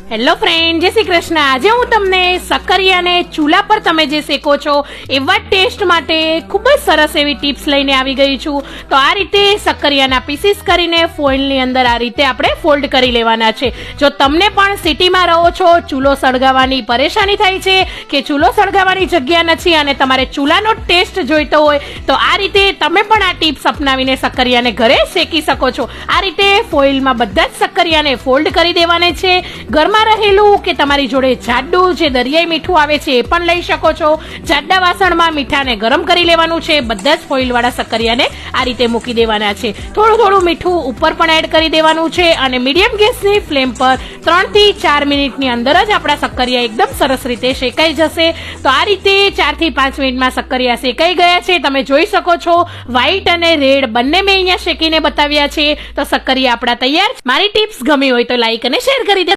Hello friend, જય શ્રી કૃષ્ણ। આજે હું તમને સક્કરિયાને ચૂલા પર તમે જે શેકો છો એવા ટેસ્ટ માટે ખૂબ જ સરસ એવી ટિપ્સ લઈને આવી ગઈ છું। તો આ રીતે સક્કરિયાના પીસીસ કરીને ફોઇલની અંદર આ રીતે આપણે ફોલ્ડ કરી લેવાના છે। જો તમને પણ સિટીમાં રહો છો, ચૂલો સળગાવવાની પરેશાની થાય છે કે ચૂલો સળગાવવાની જગ્યા નથી અને તમારે ચૂલાનો ટેસ્ટ જોઈતો હોય તો આ રીતે તમે પણ આ ટિપ્સ અપનાવીને સક્કરિયાને ઘરે શેકી શકો છો। આ રીતે ફોઇલમાં બધા જ સક્કરિયાને ફોલ્ડ કરી દેવાને છે। ઘરમાં રહેલું કે તમારી જોડે જાડું જે દરિયાઈ મીઠું આવે છે એ પણ લઈ શકો છો। જાડા વાસણમાં મીઠાને ગરમ કરી લેવાનું છે। બધા જ ફોઇલ વાળા સક્કરિયાને આ રીતે મૂકી દેવાના છે। થોડું થોડું મીઠું ઉપર પણ એડ કરી દેવાનું છે અને મીડિયમ ગેસની ફ્લેમ પર 3 થી 4 મિનિટની અંદર જ આપણા સક્કરિયા એકદમ સરસ રીતે શેકાઈ જશે। તો આ રીતે 4 થી 5 મિનિટમાં સક્કરિયા શેકાઈ ગયા છે। તમે જોઈ શકો છો વ્હાઈટ અને રેડ બંને મેં અહીંયા શેકીને બતાવ્યા છે। તો સક્કરિયા આપણા તૈયાર। મારી ટિપ્સ ગમી હોય તો લાઈક અને શેર કરી દે।